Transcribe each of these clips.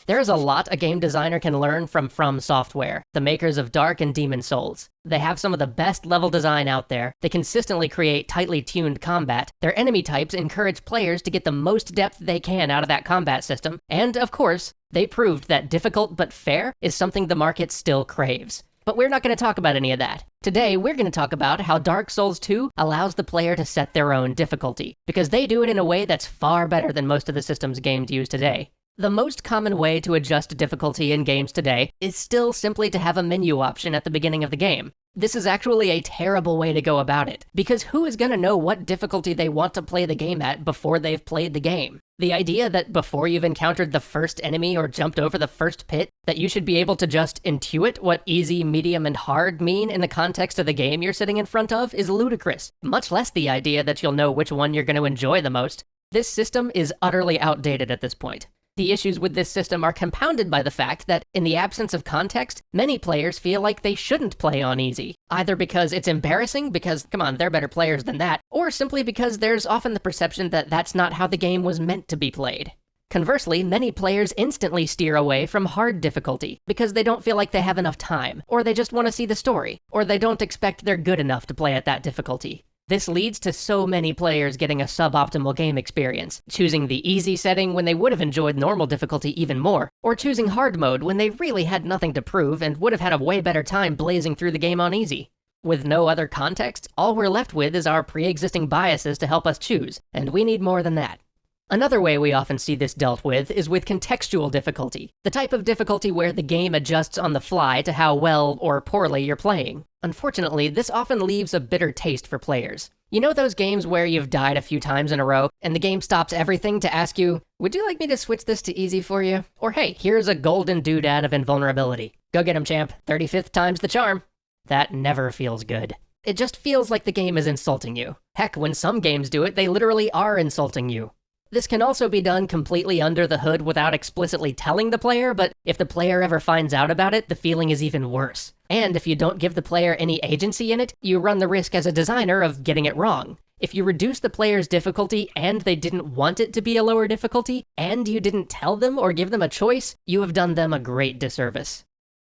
There's a lot a game designer can learn from Software, the makers of Dark and Demon Souls. They have some of the best level design out there, they consistently create tightly tuned combat, their enemy types encourage players to get the most depth they can out of that combat system, and of course, they proved that difficult but fair is something the market still craves. But we're not going to talk about any of that. Today, we're going to talk about how Dark Souls 2 allows the player to set their own difficulty, because they do it in a way that's far better than most of the systems games use today. The most common way to adjust difficulty in games today is still simply to have a menu option at the beginning of the game. This is actually a terrible way to go about it, because who is going to know what difficulty they want to play the game at before they've played the game? The idea that before you've encountered the first enemy or jumped over the first pit, that you should be able to just intuit what easy, medium, and hard mean in the context of the game you're sitting in front of is ludicrous, much less the idea that you'll know which one you're going to enjoy the most. This system is utterly outdated at this point. The issues with this system are compounded by the fact that, in the absence of context, many players feel like they shouldn't play on easy, either because it's embarrassing, because, come on, they're better players than that, or simply because there's often the perception that that's not how the game was meant to be played. Conversely, many players instantly steer away from hard difficulty, because they don't feel like they have enough time, or they just want to see the story, or they don't expect they're good enough to play at that difficulty. This leads to so many players getting a suboptimal game experience, choosing the easy setting when they would have enjoyed normal difficulty even more, or choosing hard mode when they really had nothing to prove and would have had a way better time blazing through the game on easy. With no other context, all we're left with is our pre-existing biases to help us choose, and we need more than that. Another way we often see this dealt with is with contextual difficulty, the type of difficulty where the game adjusts on the fly to how well or poorly you're playing. Unfortunately, this often leaves a bitter taste for players. You know those games where you've died a few times in a row, and the game stops everything to ask you, would you like me to switch this to easy for you? Or hey, here's a golden doodad of invulnerability. Go get him, champ. 35th time's the charm. That never feels good. It just feels like the game is insulting you. Heck, when some games do it, they literally are insulting you. This can also be done completely under the hood without explicitly telling the player, but if the player ever finds out about it, the feeling is even worse. And if you don't give the player any agency in it, you run the risk as a designer of getting it wrong. If you reduce the player's difficulty and they didn't want it to be a lower difficulty, and you didn't tell them or give them a choice, you have done them a great disservice.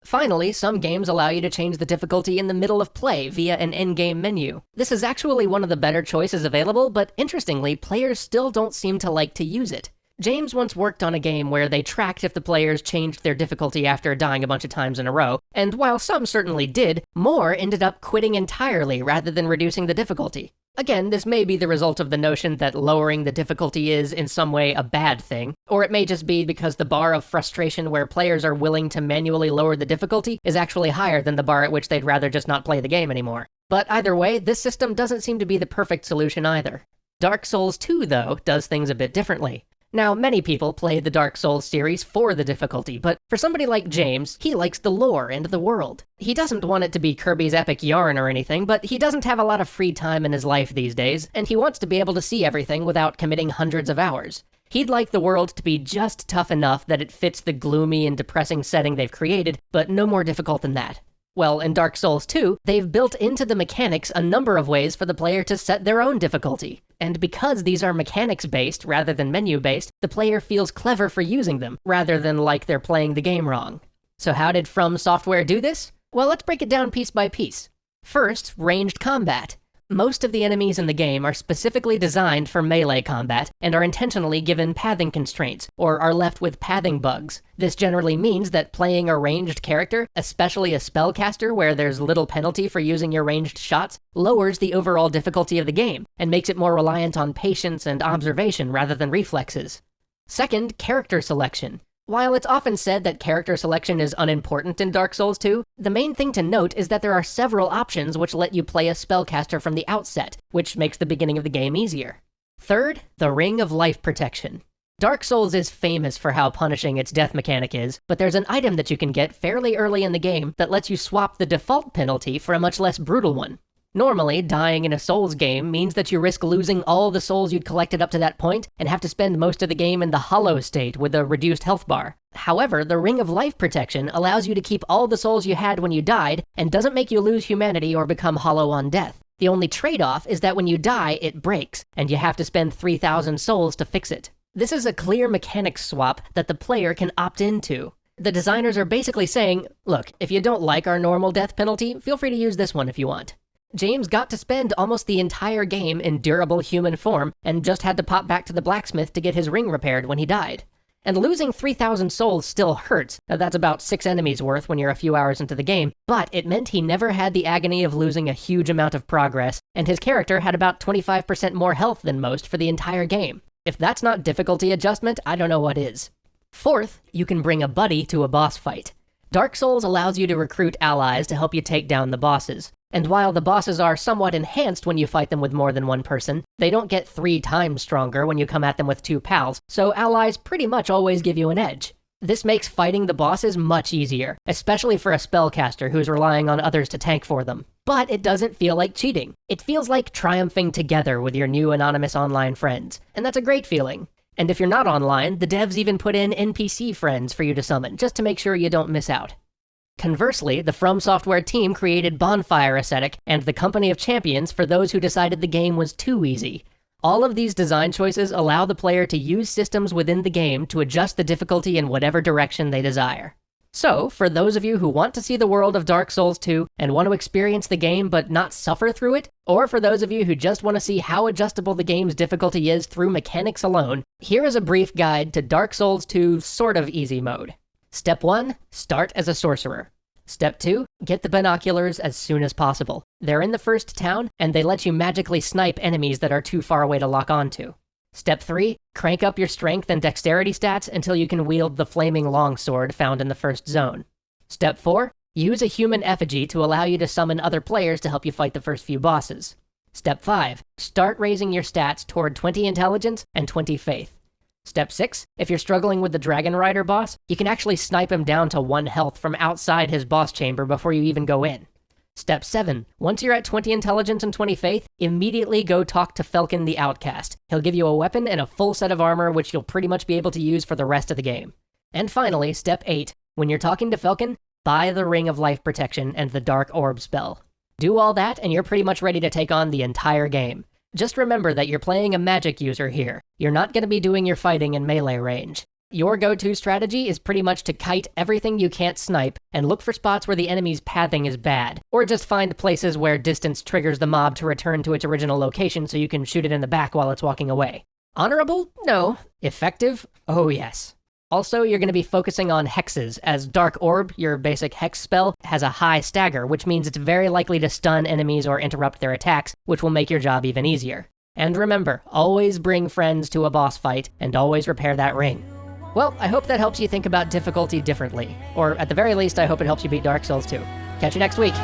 Finally, some games allow you to change the difficulty in the middle of play via an in-game menu. This is actually one of the better choices available, but interestingly, players still don't seem to like to use it. James once worked on a game where they tracked if the players changed their difficulty after dying a bunch of times in a row, and while some certainly did, more ended up quitting entirely rather than reducing the difficulty. Again, this may be the result of the notion that lowering the difficulty is, in some way, a bad thing, or it may just be because the bar of frustration where players are willing to manually lower the difficulty is actually higher than the bar at which they'd rather just not play the game anymore. But either way, this system doesn't seem to be the perfect solution either. Dark Souls 2, though, does things a bit differently. Now, many people play the Dark Souls series for the difficulty, but for somebody like James, he likes the lore and the world. He doesn't want it to be Kirby's epic yarn or anything, but he doesn't have a lot of free time in his life these days, and he wants to be able to see everything without committing hundreds of hours. He'd like the world to be just tough enough that it fits the gloomy and depressing setting they've created, but no more difficult than that. Well, in Dark Souls 2, they've built into the mechanics a number of ways for the player to set their own difficulty. And because these are mechanics-based rather than menu-based, the player feels clever for using them, rather than like they're playing the game wrong. So how did From Software do this? Well, let's break it down piece by piece. First, ranged combat. Most of the enemies in the game are specifically designed for melee combat and are intentionally given pathing constraints, or are left with pathing bugs. This generally means that playing a ranged character, especially a spellcaster where there's little penalty for using your ranged shots, lowers the overall difficulty of the game, and makes it more reliant on patience and observation rather than reflexes. Second, character selection. While it's often said that character selection is unimportant in Dark Souls 2, the main thing to note is that there are several options which let you play a spellcaster from the outset, which makes the beginning of the game easier. Third, the Ring of Life Protection. Dark Souls is famous for how punishing its death mechanic is, but there's an item that you can get fairly early in the game that lets you swap the default penalty for a much less brutal one. Normally, dying in a Souls game means that you risk losing all the souls you'd collected up to that point and have to spend most of the game in the hollow state with a reduced health bar. However, the Ring of Life Protection allows you to keep all the souls you had when you died and doesn't make you lose humanity or become hollow on death. The only trade-off is that when you die, it breaks, and you have to spend 3,000 souls to fix it. This is a clear mechanics swap that the player can opt into. The designers are basically saying, look, if you don't like our normal death penalty, feel free to use this one if you want. James got to spend almost the entire game in durable human form and just had to pop back to the blacksmith to get his ring repaired when he died. And losing 3,000 souls still hurts. That's about 6 enemies worth when you're a few hours into the game, but it meant he never had the agony of losing a huge amount of progress, and his character had about 25% more health than most for the entire game. If that's not difficulty adjustment, I don't know what is. Fourth, you can bring a buddy to a boss fight. Dark Souls allows you to recruit allies to help you take down the bosses. And while the bosses are somewhat enhanced when you fight them with more than one person, they don't get 3 times stronger when you come at them with 2 pals, so allies pretty much always give you an edge. This makes fighting the bosses much easier, especially for a spellcaster who's relying on others to tank for them. But it doesn't feel like cheating. It feels like triumphing together with your new anonymous online friends, and that's a great feeling. And if you're not online, the devs even put in NPC friends for you to summon, just to make sure you don't miss out. Conversely, the From Software team created Bonfire Ascetic and the Company of Champions for those who decided the game was too easy. All of these design choices allow the player to use systems within the game to adjust the difficulty in whatever direction they desire. So, for those of you who want to see the world of Dark Souls 2 and want to experience the game but not suffer through it, or for those of you who just want to see how adjustable the game's difficulty is through mechanics alone, here is a brief guide to Dark Souls 2 sort of easy mode. Step 1, start as a sorcerer. Step 2, get the binoculars as soon as possible. They're in the first town, and they let you magically snipe enemies that are too far away to lock onto. Step 3, crank up your strength and dexterity stats until you can wield the flaming longsword found in the first zone. Step 4, use a human effigy to allow you to summon other players to help you fight the first few bosses. Step 5, start raising your stats toward 20 intelligence and 20 faith. Step 6, if you're struggling with the Dragon Rider boss, you can actually snipe him down to 1 health from outside his boss chamber before you even go in. Step 7, once you're at 20 intelligence and 20 faith, immediately go talk to Felkin the Outcast. He'll give you a weapon and a full set of armor which you'll pretty much be able to use for the rest of the game. And finally, Step 8, when you're talking to Felkin, buy the Ring of Life Protection and the Dark Orb spell. Do all that and you're pretty much ready to take on the entire game. Just remember that you're playing a magic user here. You're not going to be doing your fighting in melee range. Your go-to strategy is pretty much to kite everything you can't snipe and look for spots where the enemy's pathing is bad, or just find places where distance triggers the mob to return to its original location so you can shoot it in the back while it's walking away. Honorable? No. Effective? Oh yes. Also, you're going to be focusing on hexes, as Dark Orb, your basic hex spell, has a high stagger, which means it's very likely to stun enemies or interrupt their attacks, which will make your job even easier. And remember, always bring friends to a boss fight, and always repair that ring. Well, I hope that helps you think about difficulty differently, or at the very least, I hope it helps you beat Dark Souls 2. Catch you next week!